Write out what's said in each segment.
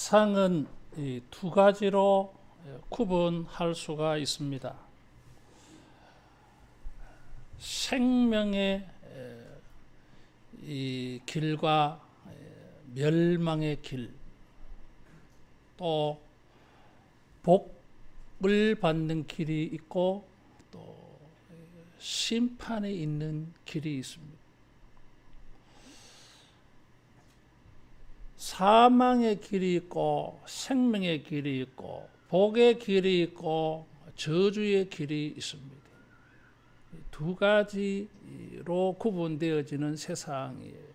세상은 이 두 가지로 구분할 수가 있습니다. 생명의 이 길과 멸망의 길, 또 복을 받는 길이 있고 또 심판에 있는 길이 있습니다. 사망의 길이 있고 생명의 길이 있고 복의 길이 있고 저주의 길이 있습니다. 두 가지로 구분되어지는 세상이에요.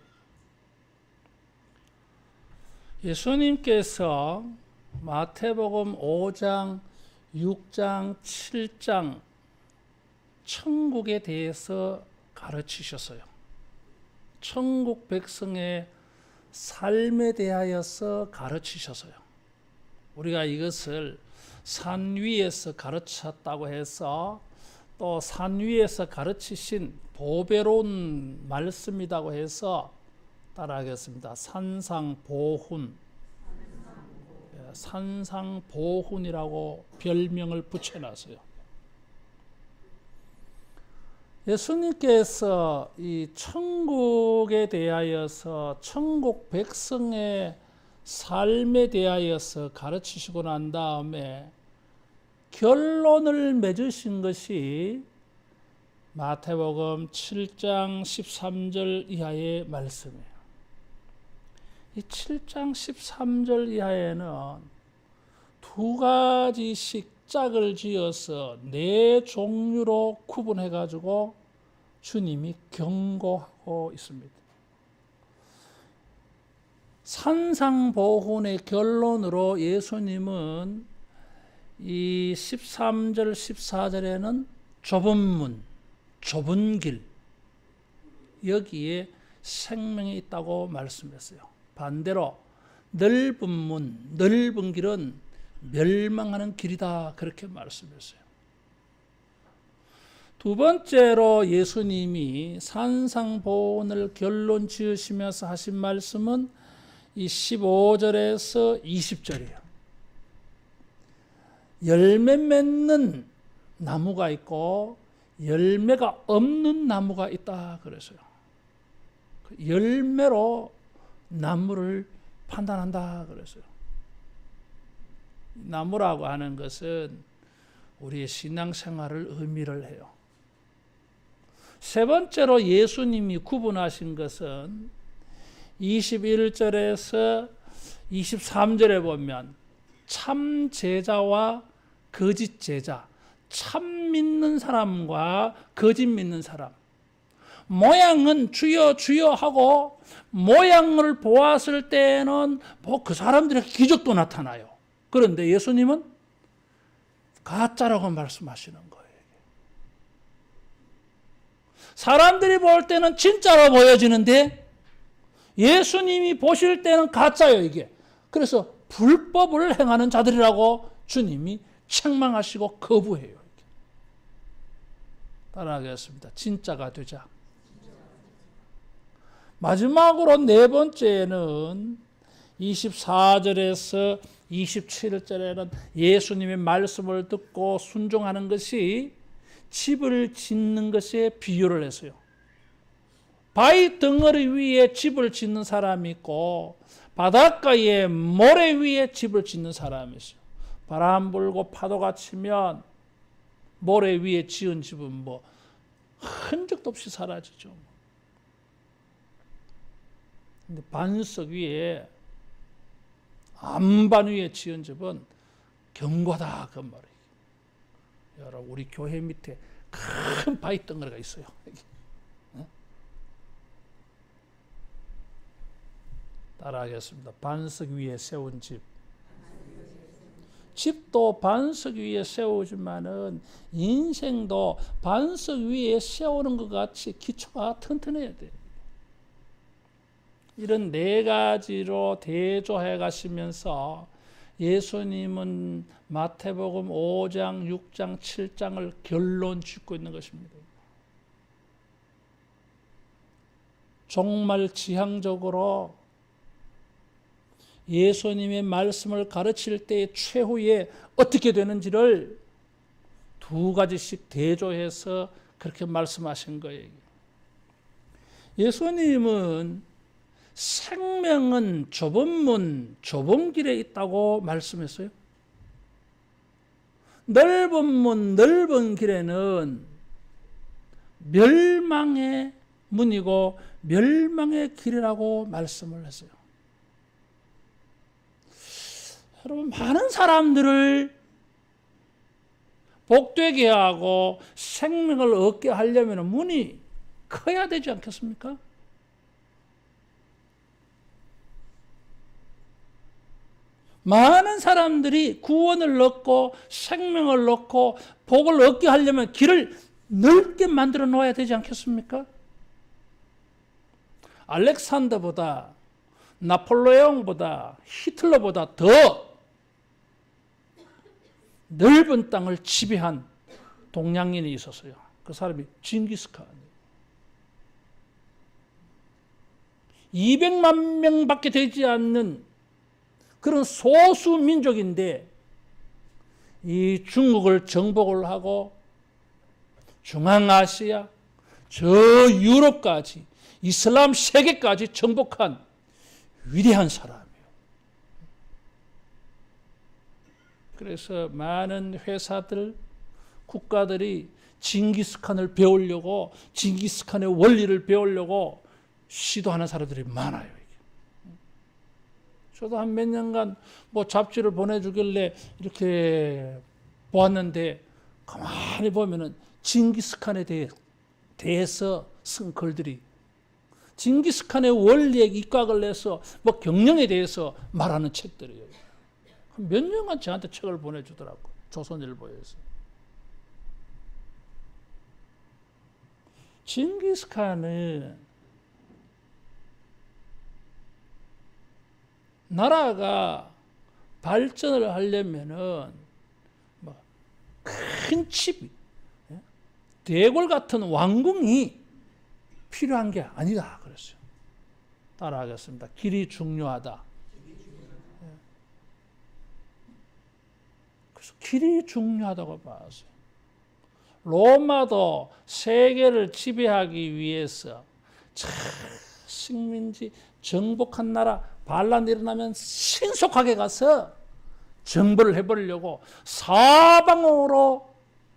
예수님께서 마태복음 5장, 6장, 7장 천국에 대해서 가르치셨어요. 천국 백성의 삶에 대하여서 가르치셨어요. 우리가 이것을 산 위에서 가르쳤다고 해서 또 산 위에서 가르치신 보배로운 말씀이라고 해서 따라하겠습니다. 산상보훈, 산상보훈이라고 별명을 붙여놨어요. 예수님께서 이 천국에 대하여서 천국 백성의 삶에 대하여서 가르치시고 난 다음에 결론을 맺으신 것이 마태복음 7장 13절 이하의 말씀이에요. 이 7장 13절 이하에는 두 가지씩 짝을 지어서 네 종류로 구분해 가지고 주님이 경고하고 있습니다. 산상보훈의 결론으로 예수님은 이 13절 14절에는 좁은 문, 좁은 길, 여기에 생명이 있다고 말씀했어요. 반대로 넓은 문, 넓은 길은 멸망하는 길이다, 그렇게 말씀했어요. 두 번째로 예수님이 산상보훈을 결론 지으시면서 하신 말씀은 이 15절에서 20절이에요. 열매 맺는 나무가 있고 열매가 없는 나무가 있다 그랬어요. 열매로 나무를 판단한다 그랬어요. 나무라고 하는 것은 우리의 신앙생활을 의미를 해요. 세 번째로 예수님이 구분하신 것은 21절에서 23절에 보면 참 제자와 거짓 제자, 참 믿는 사람과 거짓 믿는 사람, 모양은 주여 주여 하고 모양을 보았을 때는 뭐 그 사람들의 기적도 나타나요. 그런데 예수님은 가짜라고 말씀하시는 거예요. 사람들이 볼 때는 진짜로 보여지는데 예수님이 보실 때는 가짜예요, 이게. 그래서 불법을 행하는 자들이라고 주님이 책망하시고 거부해요. 따라하겠습니다. 진짜가 되자. 마지막으로 네 번째는 24절에서 27절에는 예수님의 말씀을 듣고 순종하는 것이 집을 짓는 것에 비유를 했어요. 바위 덩어리 위에 집을 짓는 사람이 있고 바닷가에 모래 위에 집을 짓는 사람이 있어요. 바람 불고 파도가 치면 모래 위에 지은 집은 뭐 흔적도 없이 사라지죠. 근데 반석 위에 안반 위에 지은 집은 견고하다 그 말이에요. 여러분 우리 교회 밑에 큰 바위 덩어리가 있어요. 따라하겠습니다. 반석 위에 세운 집. 집도 반석 위에 세우지만은 인생도 반석 위에 세우는 것 같이 기초가 튼튼해야 돼요. 이런 네 가지로 대조해 가시면서 예수님은 마태복음 5장, 6장, 7장을 결론 짓고 있는 것입니다. 정말 지향적으로 예수님의 말씀을 가르칠 때 최후에 어떻게 되는지를 두 가지씩 대조해서 그렇게 말씀하신 거예요. 예수님은 생명은 좁은 문, 좁은 길에 있다고 말씀했어요. 넓은 문, 넓은 길에는 멸망의 문이고 멸망의 길이라고 말씀을 했어요. 여러분, 많은 사람들을 복되게 하고 생명을 얻게 하려면 문이 커야 되지 않겠습니까? 많은 사람들이 구원을 얻고 생명을 얻고 복을 얻게 하려면 길을 넓게 만들어 놓아야 되지 않겠습니까? 알렉산더보다, 나폴레옹보다, 히틀러보다 더 넓은 땅을 지배한 동양인이 있었어요. 그 사람이 징기스칸이에요. 200만 명밖에 되지 않는 그런 소수 민족인데 이 중국을 정복을 하고 중앙아시아, 저 유럽까지 이슬람 세계까지 정복한 위대한 사람이에요. 그래서 많은 회사들, 국가들이 징기스칸을 배우려고, 징기스칸의 원리를 배우려고 시도하는 사람들이 많아요. 저도 한 몇 년간 뭐 잡지를 보내주길래 이렇게 보았는데 가만히 보면은 징기스칸에 대해서 쓴 글들이, 징기스칸의 원리에 입각을 내서 뭐 경영에 대해서 말하는 책들이에요. 몇 년간 저한테 책을 보내주더라고, 조선일보에서. 징기스칸은 나라가 발전을 하려면은 뭐 큰 집, 대궐 같은 왕궁이 필요한 게 아니다 그랬어요. 따라하겠습니다. 길이 중요하다. 그래서 길이 중요하다고 봤어요. 로마도 세계를 지배하기 위해서 식민지 정복한 나라 반란 일어나면 신속하게 가서 정벌을 해버리려고 사방으로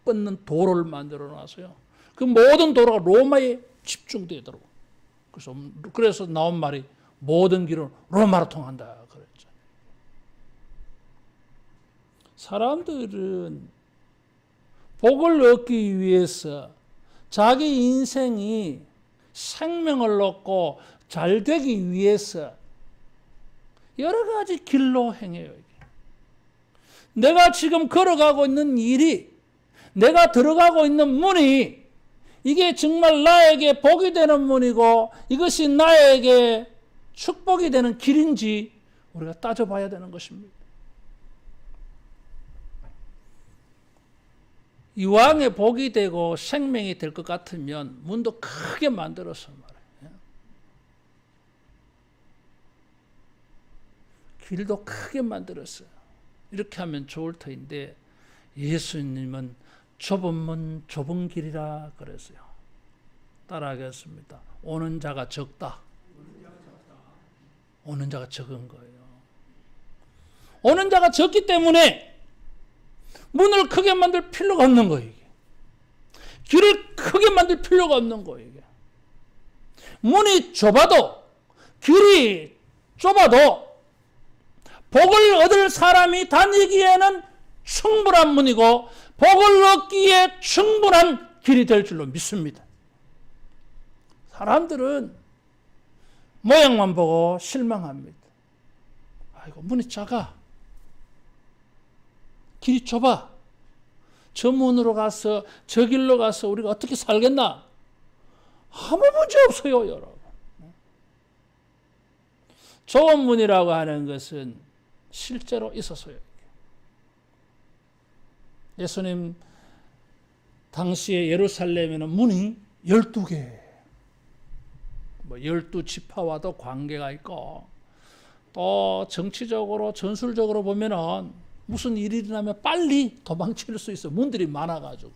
뻗는 도로를 만들어 놨어요. 그 모든 도로가 로마에 집중되도록. 그래서 나온 말이 모든 길은 로마로 통한다 그랬죠. 사람들은 복을 얻기 위해서 자기 인생이 생명을 얻고 잘 되기 위해서 여러 가지 길로 행해요. 내가 지금 걸어가고 있는 일이, 내가 들어가고 있는 문이 이게 정말 나에게 복이 되는 문이고 이것이 나에게 축복이 되는 길인지 우리가 따져봐야 되는 것입니다. 이왕에 복이 되고 생명이 될 것 같으면 문도 크게 만들어서 말이에요. 길도 크게 만들었어요. 이렇게 하면 좋을 터인데 예수님은 좁은 문 좁은 길이라 그랬어요. 따라하겠습니다. 오는 자가 적다. 오는 자가 적은 거예요. 오는 자가 적기 때문에 문을 크게 만들 필요가 없는 거예요. 길을 크게 만들 필요가 없는 거예요. 문이 좁아도, 길이 좁아도 복을 얻을 사람이 다니기에는 충분한 문이고 복을 얻기에 충분한 길이 될 줄로 믿습니다. 사람들은 모양만 보고 실망합니다. 아이고, 문이 작아. 길이 좁아. 저 문으로 가서, 저 길로 가서 우리가 어떻게 살겠나? 아무 문제 없어요, 여러분. 좁은 문이라고 하는 것은 실제로 있었어요. 예수님 당시에 예루살렘에는 문이 12개, 12지파와도 관계가 있고 또 정치적으로 전술적으로 보면은 무슨 일이 일어나면 빨리 도망칠 수 있어. 문들이 많아가지고.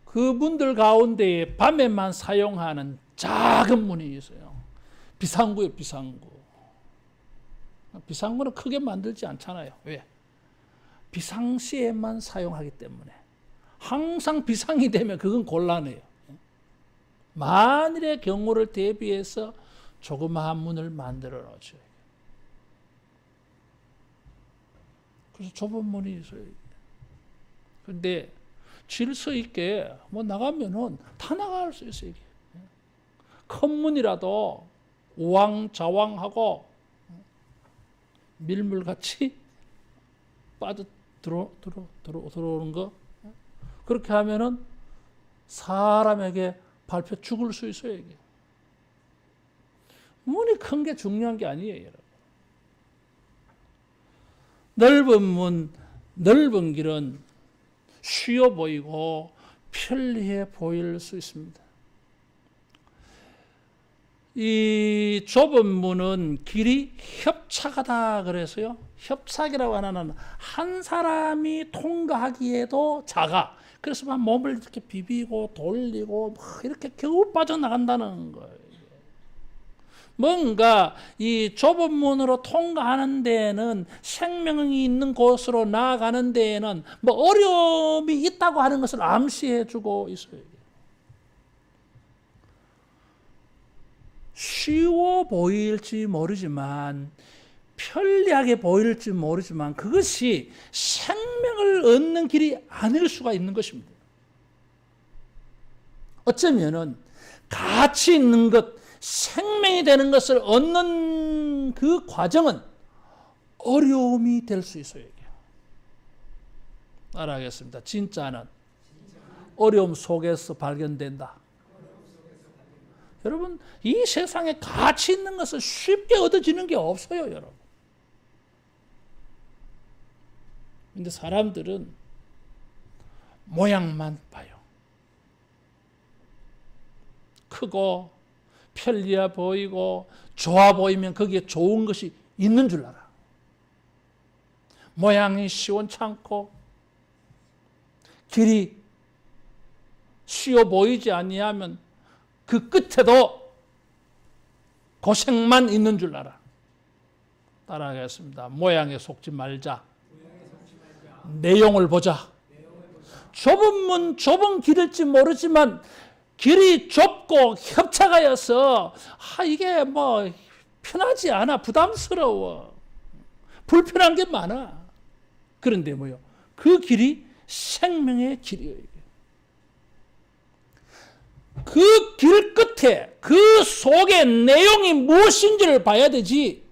그 문들 가운데에 밤에만 사용하는 작은 문이 있어요. 비상구예요, 비상구. 비상구는 크게 만들지 않잖아요. 왜? 비상시에만 사용하기 때문에. 항상 비상이 되면 그건 곤란해요. 만일의 경우를 대비해서 조그마한 문을 만들어 놓죠. 그래서 좁은 문이 있어요. 그런데 질서 있게 뭐 나가면은 다 나갈 수 있어요. 이게. 큰 문이라도 우왕좌왕하고 밀물같이 빠져 들어오는 거. 그렇게 하면은 사람에게 밟혀 죽을 수 있어요. 이게. 문이 큰 게 중요한 게 아니에요, 여러분. 넓은 문, 넓은 길은 쉬워 보이고 편리해 보일 수 있습니다. 이 좁은 문은 길이 협착하다 그래서요. 협착이라고 하는 한 사람이 통과하기에도 작아. 그래서 막 몸을 이렇게 비비고 돌리고 막 이렇게 겨우 빠져나간다는 거예요. 뭔가 이 좁은 문으로 통과하는 데에는 생명이 있는 곳으로 나아가는 데에는 뭐 어려움이 있다고 하는 것을 암시해 주고 있어요. 쉬워 보일지 모르지만 편리하게 보일지 모르지만 그것이 생명을 얻는 길이 아닐 수가 있는 것입니다. 어쩌면은 가치 있는 것, 생명이 되는 것을 얻는 그 과정은 어려움이 될 수 있어요. 따라하겠습니다. 진짜는 어려움 속에서 발견된다. 여러분, 이 세상에 가치 있는 것은 쉽게 얻어지는 게 없어요, 여러분. 근데 사람들은 모양만 봐요. 크고 편리해 보이고 좋아 보이면 거기에 좋은 것이 있는 줄 알아. 모양이 시원찮고 길이 쉬워 보이지 아니하면 그 끝에도 고생만 있는 줄 알아. 따라하겠습니다. 모양에 속지 말자. 내용을 보자. 좁은 문, 좁은 길일지 모르지만 길이 좁고 협착하여서 이게 뭐 편하지 않아. 부담스러워. 불편한 게 많아. 그런데 뭐요? 그 길이 생명의 길이에요. 그 길 끝에 그 속의 내용이 무엇인지를 봐야 되지.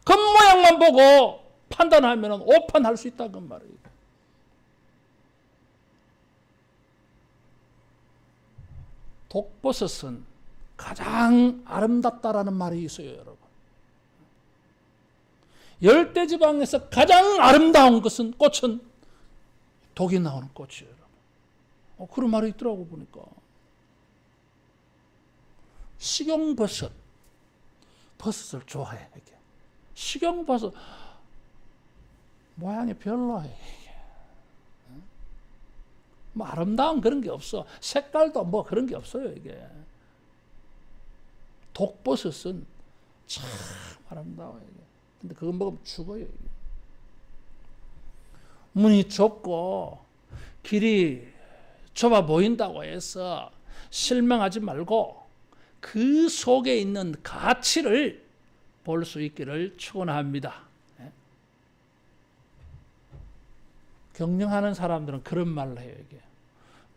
겉모양만 보고 판단하면 오판할 수 있다 그 말이에요. 독버섯은 가장 아름답다라는 말이 있어요, 여러분. 열대지방에서 가장 아름다운 꽃은 독이 나오는 꽃이에요, 여러분. 그런 말이 있더라고 보니까. 식용버섯, 버섯을 좋아해. 이렇게. 식용버섯 모양이 별로해. 뭐 아름다운 그런 게 없어. 색깔도 뭐 그런 게 없어요, 이게. 독버섯은 참 아름다워요. 근데 그거 먹으면 죽어요, 이게. 문이 좁고 길이 좁아 보인다고 해서 실망하지 말고 그 속에 있는 가치를 볼 수 있기를 축원합니다. 경영하는 사람들은 그런 말을 해요. 이게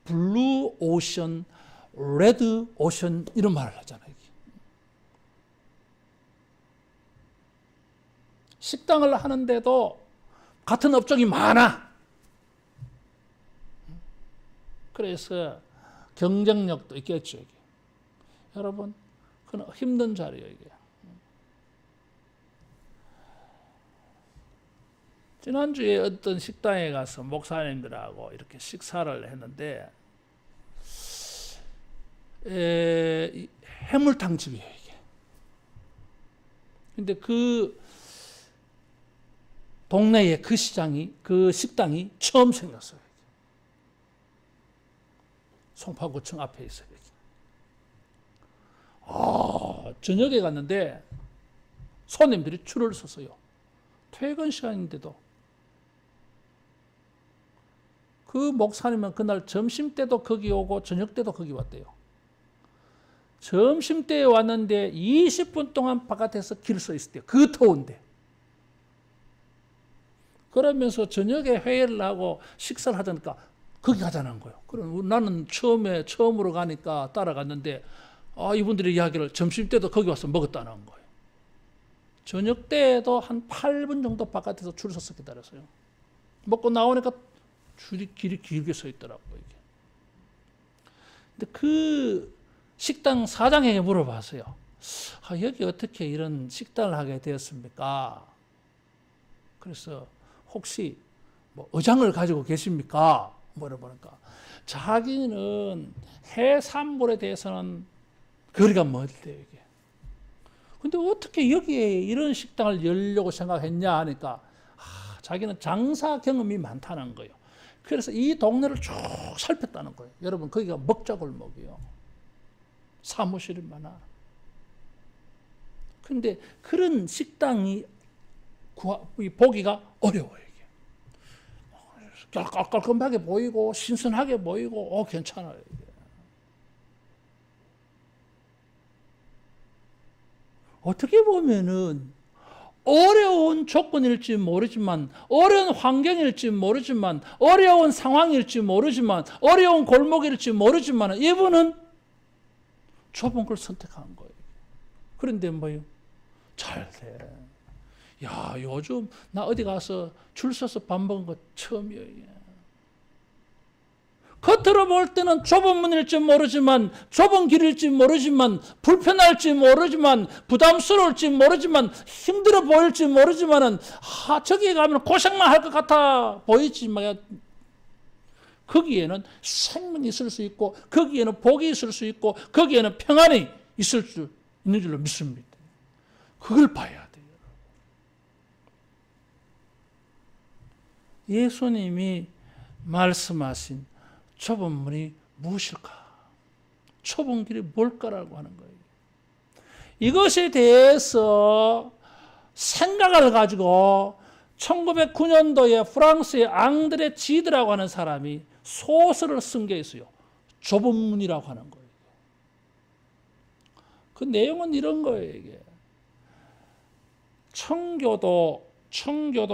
블루 오션, 레드 오션 이런 말을 하잖아요. 식당을 하는데도 같은 업종이 많아. 그래서 경쟁력도 있겠죠. 이게. 여러분, 그건 힘든 자리예요. 이게. 지난주에 어떤 식당에 가서 목사님들하고 이렇게 식사를 했는데 해물탕 집이에요. 이게. 근데 그 동네에 그 식당이 처음 생겼어요. 송파구청 앞에 있어요. 저녁에 갔는데 손님들이 줄을 섰어요. 퇴근 시간인데도. 그 목사님은 그날 점심 때도 거기 오고 저녁 때도 거기 왔대요. 점심 때에 왔는데 20분 동안 바깥에서 길 서 있었대요. 그 더운데. 그러면서 저녁에 회의를 하고 식사를 하자니까 거기 가자는 거예요. 그럼 나는 처음으로 가니까 따라갔는데 이분들의 이야기를 점심 때도 거기 와서 먹었다는 거예요. 저녁 때에도 한 8분 정도 바깥에서 줄 서서 기다렸어요. 먹고 나오니까 길이 길게 서 있더라고요. 이게. 근데 그 식당 사장에게 물어봤어요. 여기 어떻게 이런 식당을 하게 되었습니까? 그래서 혹시 뭐 의장을 가지고 계십니까? 물어보니까 자기는 해산물에 대해서는 거리가 멀대요. 이게. 근데 어떻게 여기에 이런 식당을 열려고 생각했냐 하니까 자기는 장사 경험이 많다는 거예요. 그래서 이 동네를 쭉 살폈다는 거예요. 여러분 거기가 먹자골목이요. 사무실이 많아. 근데 그런 식당이 보기가 어려워요. 이게. 깔끔하게 보이고 신선하게 보이고 괜찮아요. 이게. 어떻게 보면은 어려운 조건일지 모르지만 어려운 환경일지 모르지만 어려운 상황일지 모르지만 어려운 골목일지 모르지만 이분은 좁은 걸 선택한 거예요. 그런데 뭐요? 잘 돼. 야, 요즘 나 어디 가서 줄 서서 밥 먹은 거 처음이에요. 이게. 겉으로 볼 때는 좁은 문일지 모르지만 좁은 길일지 모르지만 불편할지 모르지만 부담스러울지 모르지만 힘들어 보일지 모르지만은 저기에 가면 고생만 할 것 같아 보이지만 거기에는 생명이 있을 수 있고 거기에는 복이 있을 수 있고 거기에는 평안이 있는 줄로 믿습니다. 그걸 봐야 돼요. 예수님이 말씀하신 좁은 문이 무엇일까? 좁은 길이 뭘까라고 하는 거예요. 이것에 대해서 생각을 가지고 1909년도에 프랑스의 앙드레 지드라고 하는 사람이 소설을 쓴 게 있어요. 좁은 문이라고 하는 거예요. 그 내용은 이런 거예요. 이게. 청교도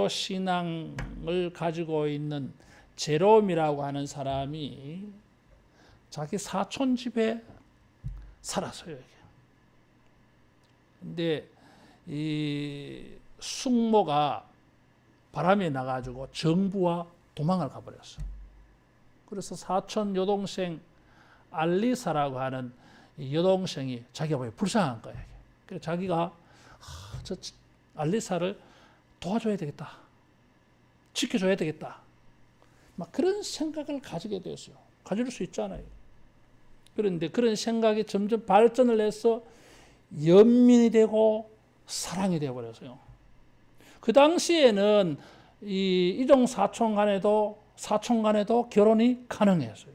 신앙을 가지고 있는 제롬이라고 하는 사람이 자기 사촌 집에 살았어요. 근데 이 숙모가 바람이 나가지고 정부와 도망을 가버렸어. 그래서 사촌 여동생 알리사라고 하는 여동생이 자기가 왜 불쌍한 거야. 그래서 자기가 저 알리사를 도와줘야 되겠다. 지켜줘야 되겠다. 막 그런 생각을 가지게 되었어요. 가질 수 있잖아요. 그런데 그런 생각이 점점 발전을 해서 연민이 되고 사랑이 되어버렸어요. 그 당시에는 이종 사촌 간에도 결혼이 가능했어요.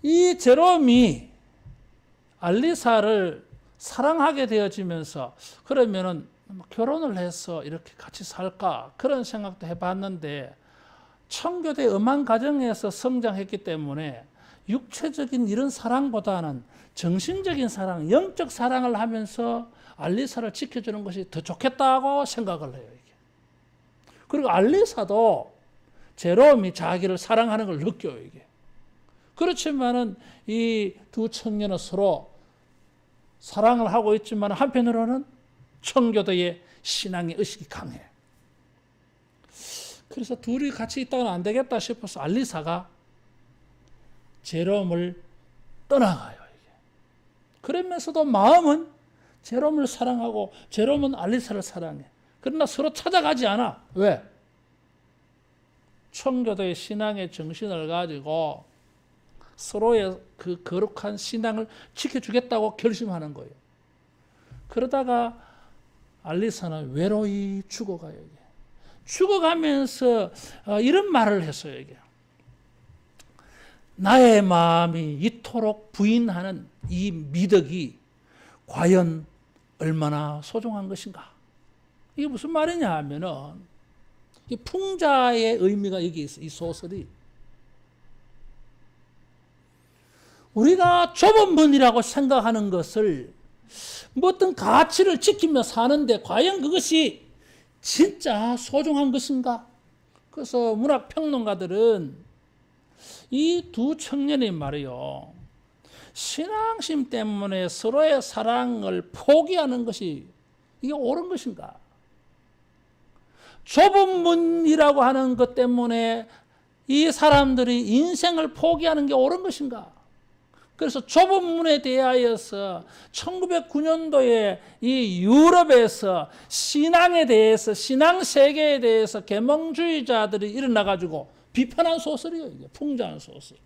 이 제롬이 알리사를 사랑하게 되어지면서 그러면은 결혼을 해서 이렇게 같이 살까 그런 생각도 해봤는데 청교대 음한 가정에서 성장했기 때문에 육체적인 이런 사랑보다는 정신적인 사랑, 영적 사랑을 하면서 알리사를 지켜주는 것이 더 좋겠다고 생각을 해요. 이게. 그리고 알리사도 제롬이 자기를 사랑하는 걸 느껴요. 이게. 그렇지만은 이 두 청년은 서로 사랑을 하고 있지만 한편으로는 청교도의 신앙의 의식이 강해. 그래서 둘이 같이 있다가는 안 되겠다 싶어서 알리사가 제롬을 떠나가요. 그러면서도 마음은 제롬을 사랑하고 제롬은 알리사를 사랑해. 그러나 서로 찾아가지 않아. 왜? 청교도의 신앙의 정신을 가지고 서로의 그 거룩한 신앙을 지켜주겠다고 결심하는 거예요. 그러다가 알리사는 외로이 죽어가요. 이게. 죽어가면서 이런 말을 했어요. 이게. 나의 마음이 이토록 부인하는 이 미덕이 과연 얼마나 소중한 것인가. 이게 무슨 말이냐 하면은 이 풍자의 의미가 여기 있어. 이 소설이. 우리가 좁은 문이라고 생각하는 것을 뭐 어떤 가치를 지키며 사는데 과연 그것이 진짜 소중한 것인가? 그래서 문학평론가들은 이 두 청년이 말이요. 신앙심 때문에 서로의 사랑을 포기하는 것이 이게 옳은 것인가? 좁은 문이라고 하는 것 때문에 이 사람들이 인생을 포기하는 게 옳은 것인가? 그래서 좁은 문에 대하여서 1909년도에 이 유럽에서 신앙에 대해서, 신앙 세계에 대해서 계몽주의자들이 일어나가지고 비판한 소설이에요. 이게 풍자한 소설.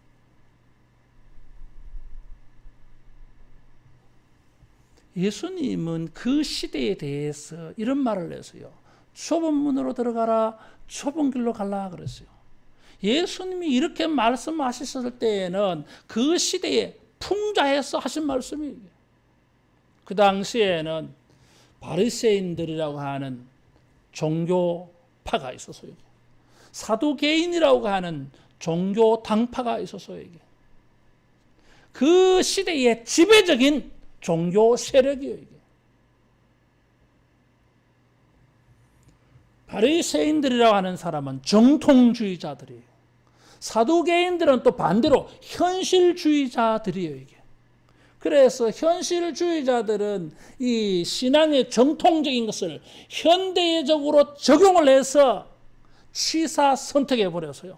예수님은 그 시대에 대해서 이런 말을 했어요. 좁은 문으로 들어가라, 좁은 길로 갈라 그랬어요. 예수님이 이렇게 말씀하셨을 때에는 그 시대에 풍자해서 하신 말씀이에요. 그 당시에는 바리새인들이라고 하는 종교파가 있었어요. 사두개인이라고 하는 종교 당파가 있었어요. 그 시대의 지배적인 종교 세력이에요. 이게. 바리새인들이라고 하는 사람은 정통주의자들이에요. 사두개인들은 또 반대로 현실주의자들이에요. 이게. 그래서 현실주의자들은 이 신앙의 정통적인 것을 현대적으로 적용을 해서 취사 선택해 버렸어요.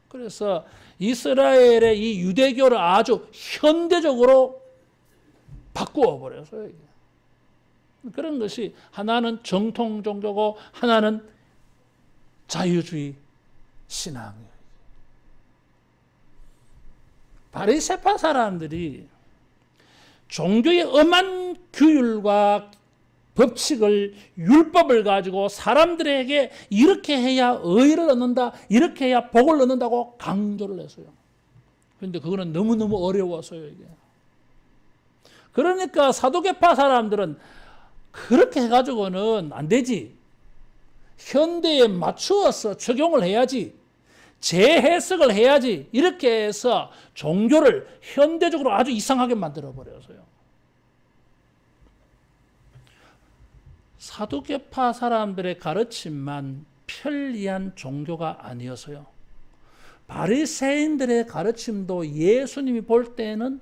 그래서 이스라엘의 이 유대교를 아주 현대적으로 바꾸어 버렸어요. 이게. 그런 것이 하나는 정통 종교고 하나는 자유주의 신앙이에요. 바리새파 사람들이 종교의 엄한 규율과 법칙을, 율법을 가지고 사람들에게 이렇게 해야 의를 얻는다, 이렇게 해야 복을 얻는다고 강조를 했어요. 그런데 그거는 너무너무 어려웠어요. 이게. 그러니까 사두개파 사람들은 그렇게 해가지고는 안 되지. 현대에 맞추어서 적용을 해야지. 재해석을 해야지. 이렇게 해서 종교를 현대적으로 아주 이상하게 만들어버렸어요. 사두개파 사람들의 가르침만 편리한 종교가 아니었어요. 바리새인들의 가르침도 예수님이 볼 때는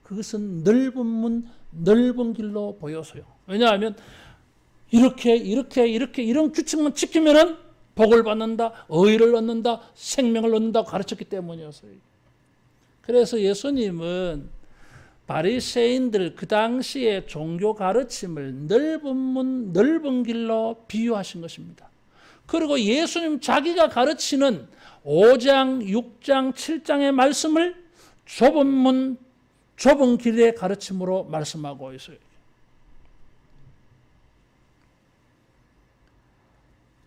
그것은 넓은 문, 넓은 길로 보였어요. 왜냐하면 이런 규칙만 지키면은 복을 받는다, 의를 얻는다, 생명을 얻는다고 가르쳤기 때문이었어요. 그래서 예수님은 바리새인들 그 당시의 종교 가르침을 넓은 문, 넓은 길로 비유하신 것입니다. 그리고 예수님 자기가 가르치는 5장, 6장, 7장의 말씀을 좁은 문, 좁은 길의 가르침으로 말씀하고 있어요.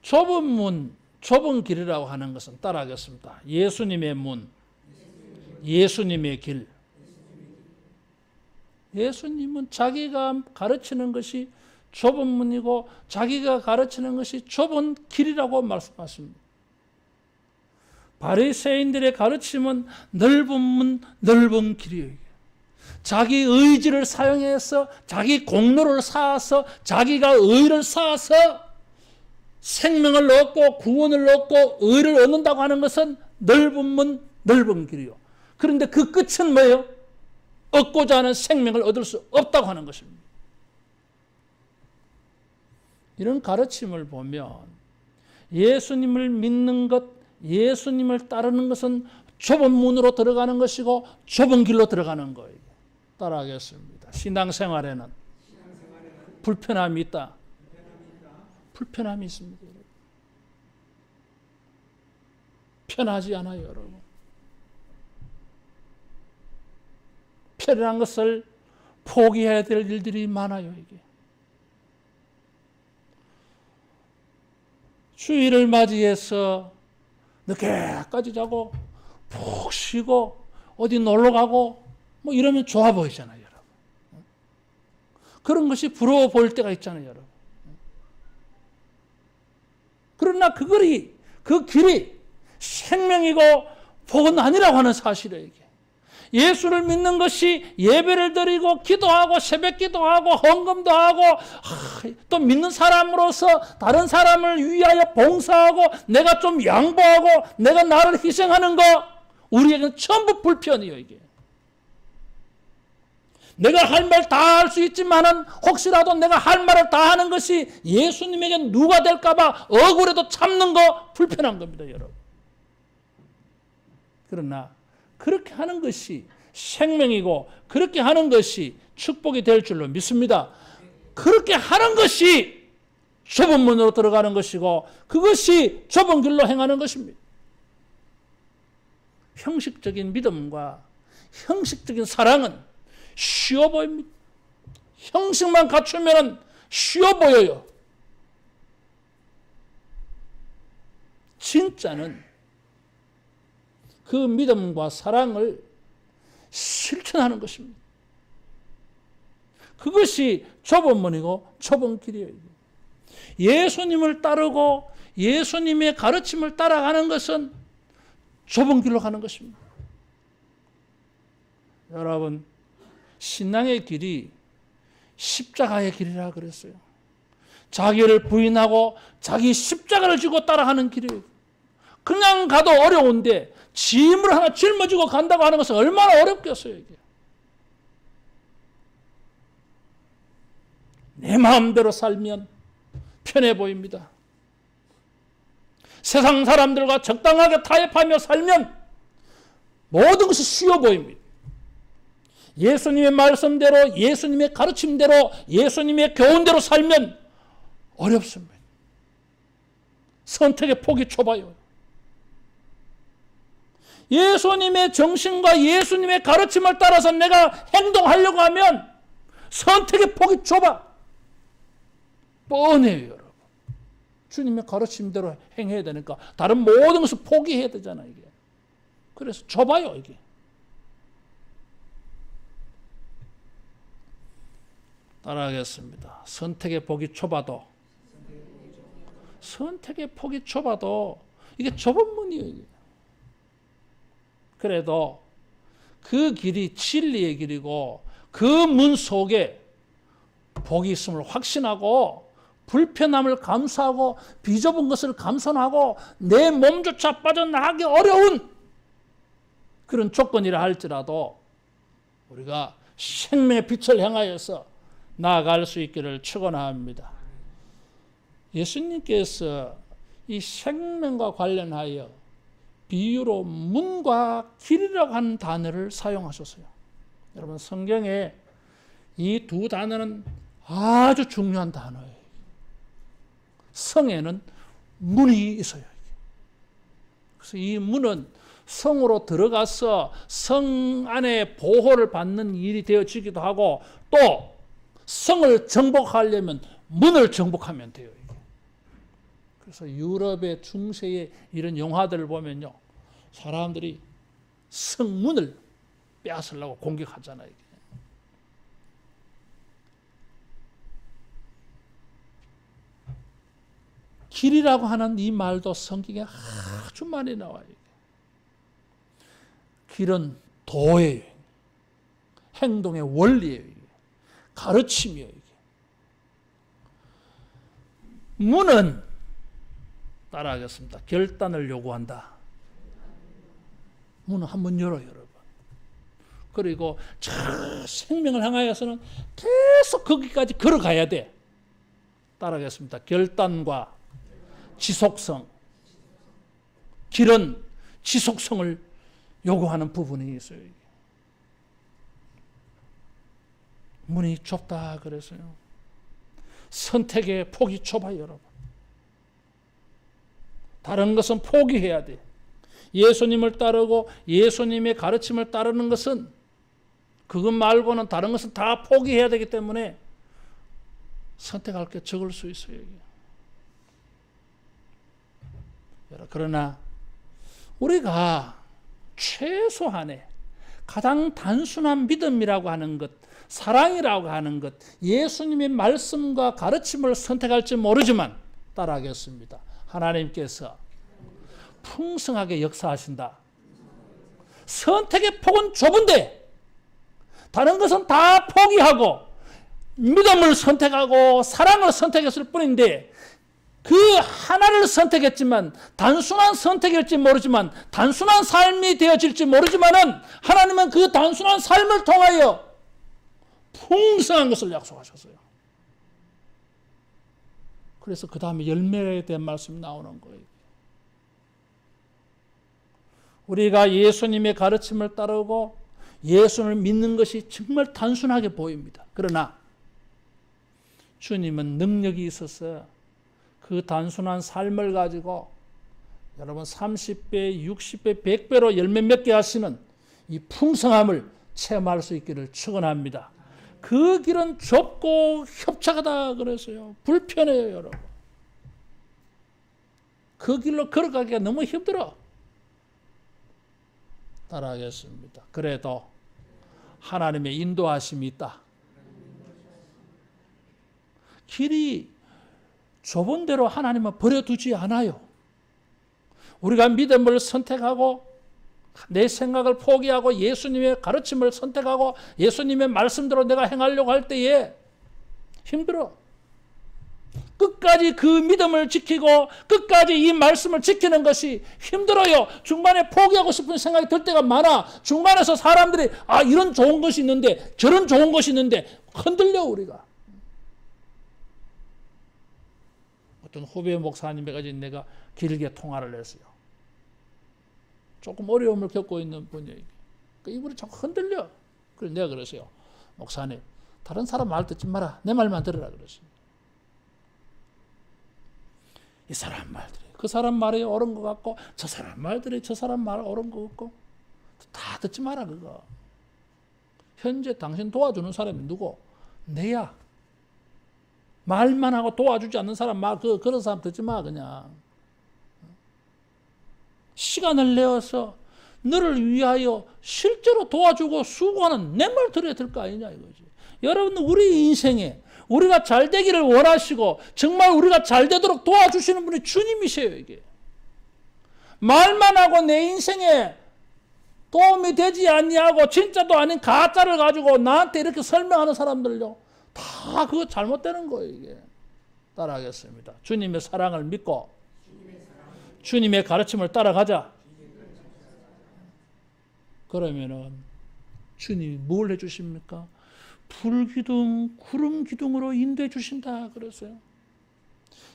좁은 문, 좁은 길이라고 하는 것은 따라하겠습니다. 예수님의 문, 예수님의 길. 예수님은 자기가 가르치는 것이 좁은 문이고 자기가 가르치는 것이 좁은 길이라고 말씀하십니다. 바리새인들의 가르침은 넓은 문, 넓은 길이에요. 자기 의지를 사용해서 자기 공로를 쌓아서 자기가 의를 쌓아서 생명을 얻고 구원을 얻고 의를 얻는다고 하는 것은 넓은 문, 넓은 길이요. 그런데 그 끝은 뭐예요? 얻고자 하는 생명을 얻을 수 없다고 하는 것입니다. 이런 가르침을 보면 예수님을 믿는 것, 예수님을 따르는 것은 좁은 문으로 들어가는 것이고 좁은 길로 들어가는 거예요. 따라하겠습니다. 신앙생활에는 불편함이 있다. 불편함이 있습니다. 편하지 않아요, 여러분. 편안한 것을 포기해야 될 일들이 많아요. 이게 주일을 맞이해서 늦게까지 자고 푹 쉬고 어디 놀러 가고 뭐 이러면 좋아 보이잖아요, 여러분. 그런 것이 부러워 보일 때가 있잖아요, 여러분. 그러나 그 길이 생명이고 복은 아니라고 하는 사실이에요. 이게. 예수를 믿는 것이 예배를 드리고 기도하고 새벽 기도하고 헌금도 하고 또 믿는 사람으로서 다른 사람을 위하여 봉사하고 내가 좀 양보하고 내가 나를 희생하는 거 우리에게는 전부 불편이에요. 이게. 내가 할 말 다 할 수 있지만은 혹시라도 내가 할 말을 다 하는 것이 예수님에게 누가 될까봐 억울해도 참는 거 불편한 겁니다, 여러분. 그러나 그렇게 하는 것이 생명이고 그렇게 하는 것이 축복이 될 줄로 믿습니다. 그렇게 하는 것이 좁은 문으로 들어가는 것이고 그것이 좁은 길로 행하는 것입니다. 형식적인 믿음과 형식적인 사랑은 쉬워 보입니다. 형식만 갖추면 쉬워 보여요. 진짜는 그 믿음과 사랑을 실천하는 것입니다. 그것이 좁은 문이고 좁은 길이에요. 예수님을 따르고 예수님의 가르침을 따라가는 것은 좁은 길로 가는 것입니다. 여러분, 신앙의 길이 십자가의 길이라 그랬어요. 자기를 부인하고 자기 십자가를 지고 따라가는 길이에요. 그냥 가도 어려운데 짐을 하나 짊어지고 간다고 하는 것은 얼마나 어렵겠어요. 이게. 내 마음대로 살면 편해 보입니다. 세상 사람들과 적당하게 타협하며 살면 모든 것이 쉬워 보입니다. 예수님의 말씀대로 예수님의 가르침대로 예수님의 교훈대로 살면 어렵습니다. 선택의 폭이 좁아요. 예수님의 정신과 예수님의 가르침을 따라서 내가 행동하려고 하면 선택의 폭이 좁아. 뻔해요, 여러분. 주님의 가르침대로 행해야 되니까 다른 모든 것을 포기해야 되잖아요, 이게. 그래서 좁아요, 이게. 따라하겠습니다. 선택의 폭이 좁아도 이게 좁은 문이에요, 이게. 그래도 그 길이 진리의 길이고 그 문 속에 복이 있음을 확신하고 불편함을 감수하고 비좁은 것을 감선하고 내 몸조차 빠져나가기 어려운 그런 조건이라 할지라도 우리가 생명의 빛을 향하여서 나아갈 수 있기를 축원합니다. 예수님께서 이 생명과 관련하여 비유로 문과 길이라고 하는 단어를 사용하셨어요. 여러분, 성경에 이 두 단어는 아주 중요한 단어예요. 성에는 문이 있어요. 그래서 이 문은 성으로 들어가서 성 안에 보호를 받는 일이 되어지기도 하고 또 성을 정복하려면 문을 정복하면 돼요. 그래서 유럽의 중세의 이런 영화들을 보면요, 사람들이 성문을 빼앗으려고 공격하잖아요. 길이라고 하는 이 말도 성경에 아주 많이 나와요. 길은 도예요. 행동의 원리예요. 가르침이에요. 문은 따라하겠습니다. 결단을 요구한다. 문을 한번 열어요, 여러분. 그리고 저 생명을 향하여서는 계속 거기까지 걸어가야 돼. 따라하겠습니다. 결단과 지속성. 길은 지속성을 요구하는 부분이 있어요. 문이 좁다 그래서요. 선택의 폭이 좁아요, 여러분. 다른 것은 포기해야 돼. 예수님을 따르고 예수님의 가르침을 따르는 것은 그것 말고는 다른 것은 다 포기해야 되기 때문에 선택할 게 적을 수 있어요. 이게. 그러나 우리가 최소한의 가장 단순한 믿음이라고 하는 것, 사랑이라고 하는 것, 예수님의 말씀과 가르침을 선택할지 모르지만 따라하겠습니다. 하나님께서 풍성하게 역사하신다. 선택의 폭은 좁은데 다른 것은 다 포기하고 믿음을 선택하고 사랑을 선택했을 뿐인데 그 하나를 선택했지만 단순한 선택일지 모르지만 단순한 삶이 되어질지 모르지만은 하나님은 그 단순한 삶을 통하여 풍성한 것을 약속하셨어요. 그래서 그 다음에 열매에 대한 말씀이 나오는 거예요. 우리가 예수님의 가르침을 따르고 예수를 믿는 것이 정말 단순하게 보입니다. 그러나 주님은 능력이 있어서 그 단순한 삶을 가지고 여러분 30배, 60배, 100배로 열매 맺게 하시는 이 풍성함을 체험할 수 있기를 축원합니다. 그 길은 좁고 협착하다 그랬어요. 불편해요, 여러분. 그 길로 걸어가기가 너무 힘들어. 따라하겠습니다. 그래도 하나님의 인도하심이 있다. 길이 좁은 대로 하나님은 버려두지 않아요. 우리가 믿음을 선택하고 내 생각을 포기하고 예수님의 가르침을 선택하고 예수님의 말씀대로 내가 행하려고 할 때에 힘들어. 끝까지 그 믿음을 지키고 끝까지 이 말씀을 지키는 것이 힘들어요. 중간에 포기하고 싶은 생각이 들 때가 많아. 중간에서 사람들이 이런 좋은 것이 있는데 저런 좋은 것이 있는데 흔들려 우리가. 어떤 후배 목사님에게 내가 길게 통화를 했어요. 조금 어려움을 겪고 있는 분이에요. 이분이 자꾸 흔들려. 그래서 내가 그랬어요. 목사님, 다른 사람 말 듣지 마라. 내 말만 들으라 그랬어요. 이 사람 말들이 그 사람 말이 옳은 것 같고 저 사람 말들이 저 사람 말 옳은 것 같고 다 듣지 마라 그거. 현재 당신 도와주는 사람이 누구? 내야. 말만 하고 도와주지 않는 사람 말 그런 사람 듣지 마 그냥. 시간을 내어서 너를 위하여 실제로 도와주고 수고하는 내 말 들어야 될 거 아니냐 이거지. 여러분 우리 인생에 우리가 잘 되기를 원하시고 정말 우리가 잘 되도록 도와주시는 분이 주님이세요. 이게 말만 하고 내 인생에 도움이 되지 아니하고 진짜도 아닌 가짜를 가지고 나한테 이렇게 설명하는 사람들요 다 그거 잘못되는 거예요. 이게 따라하겠습니다. 주님의 사랑을 믿고 주님의 가르침을 따라가자. 그러면은 주님이 뭘 해주십니까? 불기둥, 구름 기둥으로 인도해 주신다 그랬어요.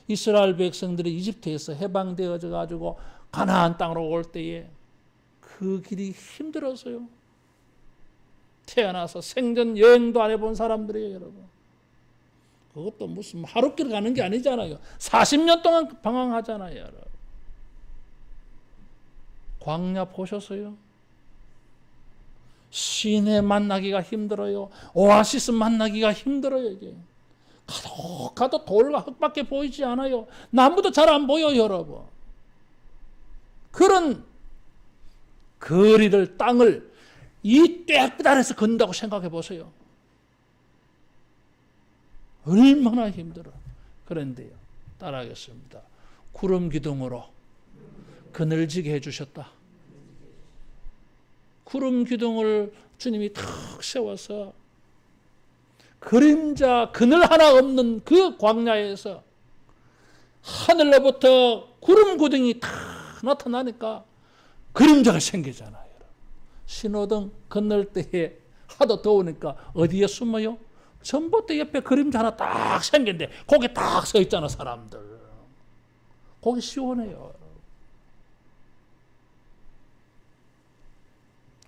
이스라엘 백성들이 이집트에서 해방되어져 가지고 가나안 땅으로 올 때에 그 길이 힘들었어요. 태어나서 생전 여행도 안 해본 사람들이에요, 여러분. 그것도 무슨 하루길 가는 게 아니잖아요. 40년 동안 방황하잖아요, 여러분. 광야 보셨어요? 시내 만나기가 힘들어요. 오아시스 만나기가 힘들어요. 이게 가도 돌과 흙밖에 보이지 않아요. 나무도 잘 안 보여요, 여러분. 그런 거리를 땅을 이 떼약비단에서 건다고 생각해 보세요. 얼마나 힘들어. 그런데요, 따라하겠습니다. 구름 기둥으로 그늘지게 해주셨다. 구름 기둥을 주님이 탁 세워서 그림자 그늘 하나 없는 그 광야에서 하늘로부터 구름 기둥이 탁 나타나니까 그림자가 생기잖아요. 신호등 건널 때에 하도 더우니까 어디에 숨어요? 전봇대 옆에 그림자 하나 딱 생긴데 거기 딱 서 있잖아 사람들. 거기 시원해요.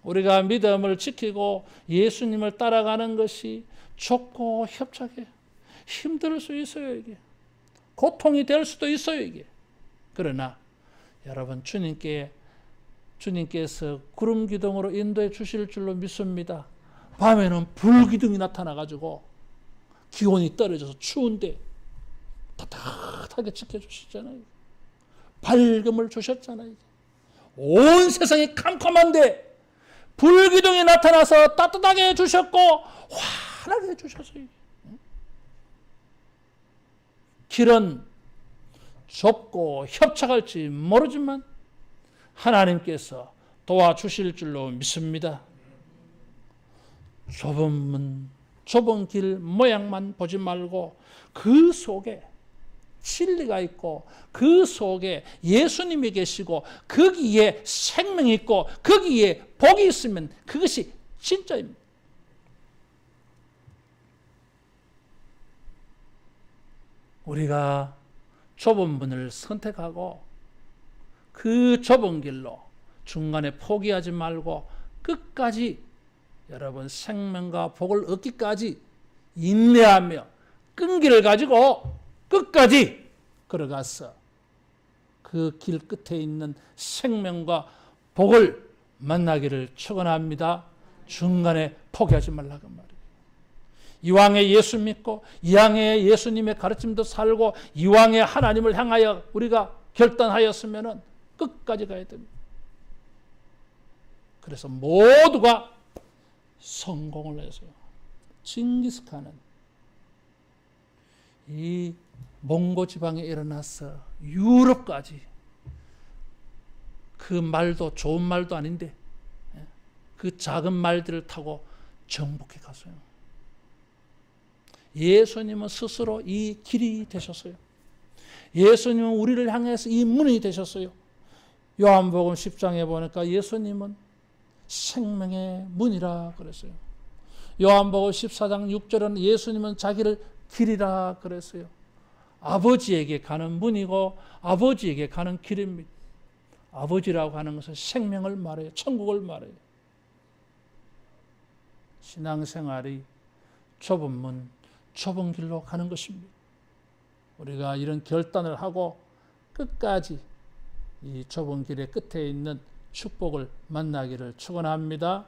우리가 믿음을 지키고 예수님을 따라가는 것이 좁고 협착해 힘들 수 있어요. 이게 고통이 될 수도 있어요. 이게 그러나 여러분 주님께서 구름 기둥으로 인도해 주실 줄로 믿습니다. 밤에는 불기둥이 나타나가지고 기온이 떨어져서 추운데 따뜻하게 지켜주시잖아요. 밝음을 주셨잖아요. 온 세상이 캄캄한데 불기둥이 나타나서 따뜻하게 해주셨고 환하게 해주셨어요. 길은 좁고 협착할지 모르지만 하나님께서 도와주실 줄로 믿습니다. 좁은 문, 좁은 길 모양만 보지 말고 그 속에 진리가 있고 그 속에 예수님이 계시고 거기에 생명이 있고 거기에 복이 있으면 그것이 진짜입니다. 우리가 좁은 문을 선택하고 그 좁은 길로 중간에 포기하지 말고 끝까지 여러분 생명과 복을 얻기까지 인내하며 끈기를 가지고 끝까지 걸어가서 그 길 끝에 있는 생명과 복을 만나기를 축원합니다. 중간에 포기하지 말라고 말이에요. 이왕에 예수 믿고 이왕에 예수님의 가르침도 살고 이왕에 하나님을 향하여 우리가 결단하였으면 끝까지 가야 됩니다. 그래서 모두가 성공을 해서요. 징기스칸은 이 몽고 지방에 일어나서 유럽까지 그 말도 좋은 말도 아닌데 그 작은 말들을 타고 정복해 갔어요. 예수님은 스스로 이 길이 되셨어요. 예수님은 우리를 향해서 이 문이 되셨어요. 요한복음 10장에 보니까 예수님은 생명의 문이라 그랬어요. 요한복음 14장 6절은 예수님은 자기를 길이라 그랬어요. 아버지에게 가는 문이고 아버지에게 가는 길입니다. 아버지라고 하는 것은 생명을 말해요. 천국을 말해요. 신앙생활이 좁은 문, 좁은 길로 가는 것입니다. 우리가 이런 결단을 하고 끝까지 이 좁은 길의 끝에 있는 축복을 만나기를 축원합니다.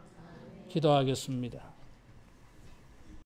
기도하겠습니다.